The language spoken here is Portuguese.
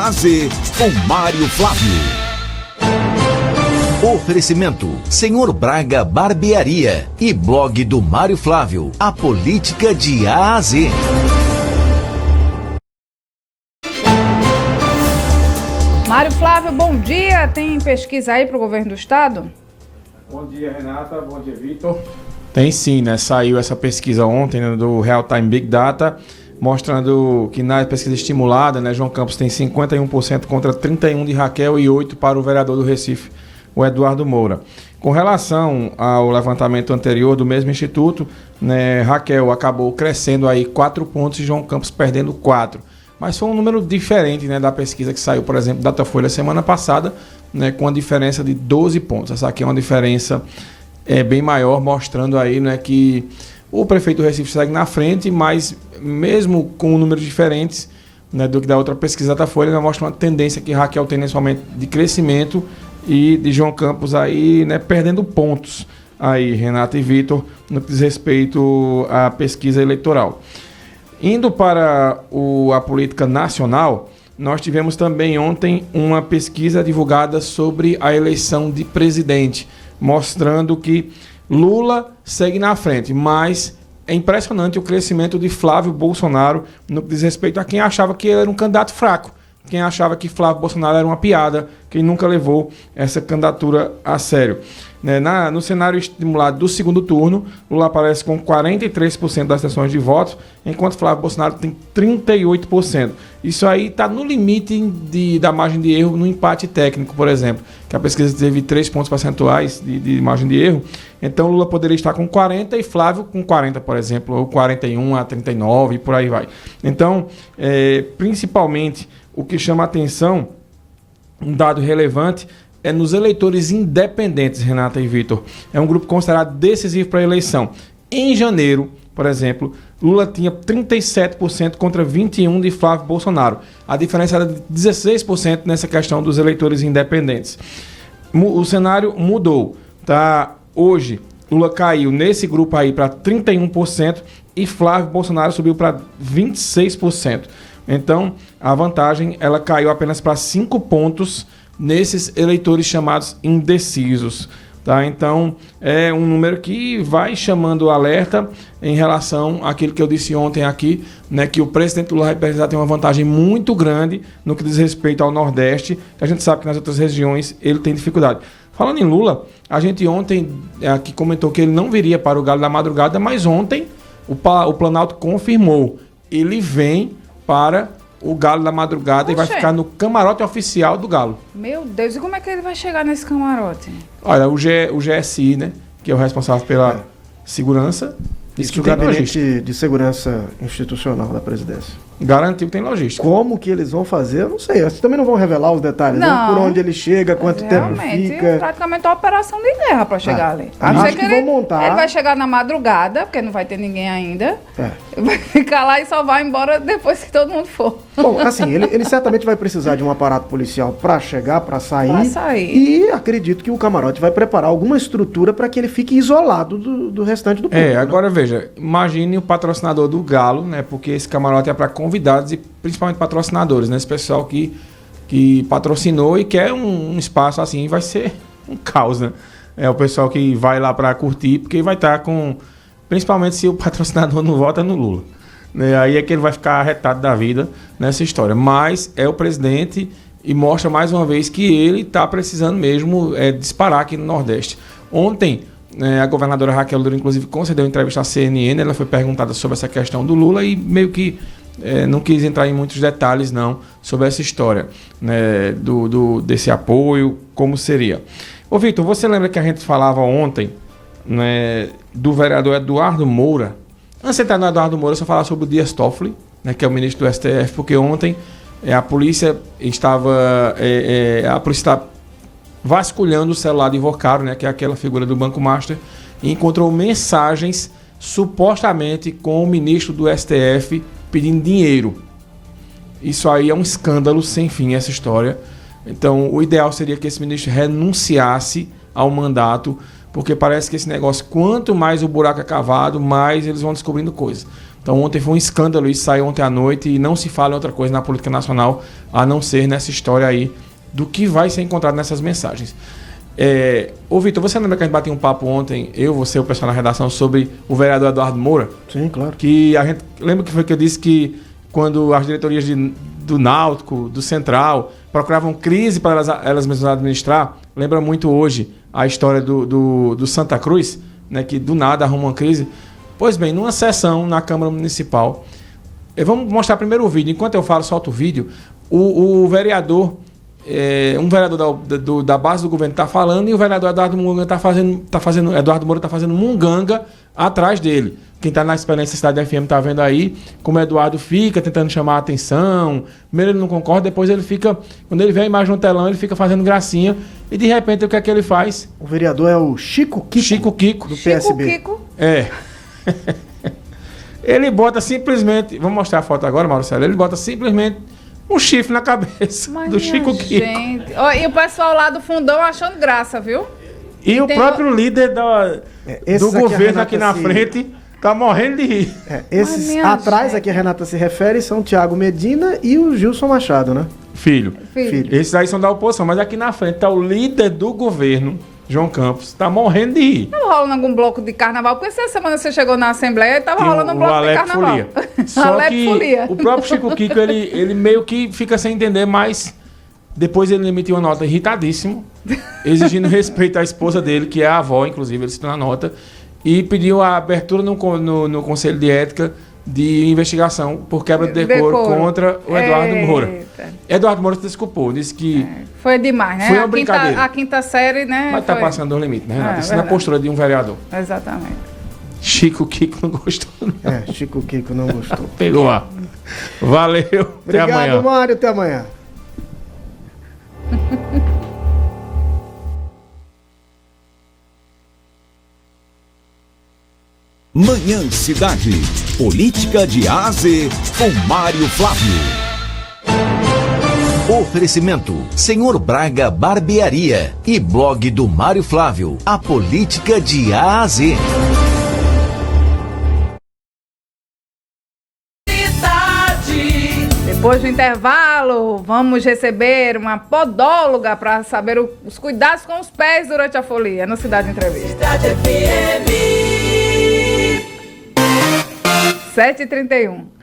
A a Z com Mário Flávio. Oferecimento Senhor Braga Barbearia e blog do Mário Flávio, a política de A a Z. Mário Flávio, bom dia. Tem pesquisa aí para o governo do estado? Bom dia, Renata. Bom dia, Vitor. Tem sim, né? Saiu essa pesquisa ontem, né, do Real Time Big Data, mostrando que na pesquisa estimulada, né, João Campos tem 51% contra 31% de Raquel e 8% para o vereador do Recife, o Eduardo Moura. Com relação ao levantamento anterior do mesmo instituto, né, Raquel acabou crescendo aí 4 pontos e João Campos perdendo 4. Mas foi um número diferente, né, da pesquisa que saiu, por exemplo, da Datafolha semana passada, né, com a diferença de 12 pontos. Essa aqui é uma diferença bem maior, mostrando aí, né, que o prefeito do Recife segue na frente, mas mesmo com números diferentes, né, do que da outra pesquisa da Datafolha, né, mostra uma tendência que Raquel tem nesse momento de crescimento e de João Campos aí, né, perdendo pontos aí, Renata e Vitor, no que diz respeito à pesquisa eleitoral. Indo para a política nacional, nós tivemos também ontem uma pesquisa divulgada sobre a eleição de presidente, mostrando que Lula segue na frente, mas é impressionante o crescimento de Flávio Bolsonaro no que diz respeito a quem achava que ele era um candidato fraco, quem achava que Flávio Bolsonaro era uma piada, quem nunca levou essa candidatura a sério. No cenário estimulado do segundo turno, Lula aparece com 43% das sessões de votos, enquanto Flávio Bolsonaro tem 38%. Isso aí está no limite da margem de erro no empate técnico, por exemplo, que a pesquisa teve 3 pontos percentuais de margem de erro. Então Lula poderia estar com 40% e Flávio com 40%, por exemplo, ou 41% a 39% e por aí vai. Então, principalmente, o que chama a atenção, um dado relevante, é nos eleitores independentes, Renata e Vitor. É um grupo considerado decisivo para a eleição. Em janeiro, por exemplo, Lula tinha 37% contra 21% de Flávio Bolsonaro. A diferença era de 16% nessa questão dos eleitores independentes. O cenário mudou, tá? Hoje, Lula caiu nesse grupo aí para 31% e Flávio Bolsonaro subiu para 26%. Então, a vantagem ela caiu apenas para 5 pontos nesses eleitores chamados indecisos. Tá? Então, é um número que vai chamando o alerta em relação àquilo que eu disse ontem aqui, né, que o presidente Lula vai precisar ter uma vantagem muito grande no que diz respeito ao Nordeste, que a gente sabe que nas outras regiões ele tem dificuldade. Falando em Lula, a gente ontem aqui comentou que ele não viria para o Galo da Madrugada, mas ontem o Planalto confirmou. Ele vem para o Galo da Madrugada. Oxê. E vai ficar no camarote oficial do Galo. Meu Deus, e como é que ele vai chegar nesse camarote? Olha, o GSI, né, que é o responsável pela segurança, disse que o gabinete de segurança institucional da presidência garantiu que tem logística. Como que eles vão fazer, eu não sei. Eles também não vão revelar os detalhes, não. Por onde ele chega, quanto tempo fica. Praticamente uma operação de guerra para chegar ali. Acho que vão montar. Ele vai chegar na madrugada, porque não vai ter ninguém ainda. Vai ficar lá e só vai embora depois que todo mundo for. Bom, assim, ele certamente vai precisar de um aparato policial para chegar, para sair. Pra sair. E acredito que o camarote vai preparar alguma estrutura para que ele fique isolado do restante do público. Agora veja, imagine o patrocinador do Galo, né? Porque esse camarote é para convidados e principalmente patrocinadores, né? Esse pessoal que patrocinou e quer um espaço assim, vai ser um caos, né? É o pessoal que vai lá para curtir, porque vai estar com... Principalmente se o patrocinador não vota no Lula. Né? Aí é que ele vai ficar arretado da vida nessa história. Mas é o presidente e mostra mais uma vez que ele está precisando mesmo disparar aqui no Nordeste. Ontem, a governadora Raquel Lira, inclusive, concedeu entrevista à CNN. Ela foi perguntada sobre essa questão do Lula e meio que não quis entrar em muitos detalhes não sobre essa história, né, desse apoio, como seria. Ô Vitor, você lembra que a gente falava ontem, né, do vereador Eduardo Moura? Antes de entrar no Eduardo Moura, eu só falar sobre o Dias Toffoli, né, que é o ministro do STF, porque ontem a polícia estava vasculhando o celular de Vocaro, né, que é aquela figura do Banco Master, e encontrou mensagens supostamente com o ministro do STF pedindo dinheiro. Isso aí é um escândalo sem fim, essa história. Então, o ideal seria que esse ministro renunciasse ao mandato, porque parece que esse negócio, quanto mais o buraco é cavado, mais eles vão descobrindo coisas. Então ontem foi um escândalo, isso saiu ontem à noite e não se fala em outra coisa na política nacional a não ser nessa história aí do que vai ser encontrado nessas mensagens. Ô Vitor, você lembra que a gente bateu um papo ontem, eu, você, o pessoal na redação, sobre o vereador Eduardo Moura? Sim, claro. Que a gente lembra que foi que eu disse que quando as diretorias do Náutico, do Central, procuravam crise para elas mesmas administrar, lembra muito hoje a história do Santa Cruz, né, que do nada arruma uma crise. Pois bem, numa sessão na Câmara Municipal, vamos mostrar primeiro o vídeo. Enquanto eu falo, solto o vídeo. O vereador, um vereador da base do governo está falando e o vereador Eduardo Moura está fazendo munganga atrás dele. Quem está na experiência Cidade FM está vendo aí como o Eduardo fica tentando chamar a atenção. Primeiro ele não concorda, depois ele fica... Quando ele vê a imagem no telão, ele fica fazendo gracinha. E de repente, o que é que ele faz? O vereador é o Chico Kiko do PSB. Chico Kiko. Ele bota simplesmente... Vamos mostrar a foto agora, Marcelo. Ele bota simplesmente um chifre na cabeça do Chico Kiko. E o pessoal lá do fundão achando graça, viu? E o próprio líder do governo aqui na frente... Tá morrendo de rir. Esses atrás a que a Renata se refere são o Thiago Medina e o Gilson Machado, né? Filho. Esses aí são da oposição, mas aqui na frente tá o líder do governo, João Campos, tá morrendo de rir. Tava rolando algum bloco de carnaval? Porque essa semana você chegou na Assembleia e tava rolando um bloco de carnaval. Folia. Só que o próprio Chico Kiko, ele meio que fica sem entender, mas depois ele emitiu uma nota irritadíssimo, exigindo respeito à esposa dele, que é a avó, inclusive, ele citou na nota, e pediu a abertura no Conselho de Ética de investigação por quebra de decoro contra o Eduardo Moura. Eduardo Moura se desculpou, disse que... Foi demais, né? Foi uma brincadeira. A quinta série, né? Mas tá passando do limite, né, Renata? Isso não é postura de um vereador. Exatamente. Chico Kiko não gostou, não. Chico Kiko não gostou. Pegou lá. Valeu, até amanhã. Obrigado, Mário, até amanhã. Manhã Cidade. Política de A a Z com Mário Flávio. Oferecimento: Senhor Braga Barbearia e blog do Mário Flávio. A política de A a Z. Depois do intervalo, vamos receber uma podóloga para saber os cuidados com os pés durante a folia no Cidade Entrevista. Cidade FM 7h31.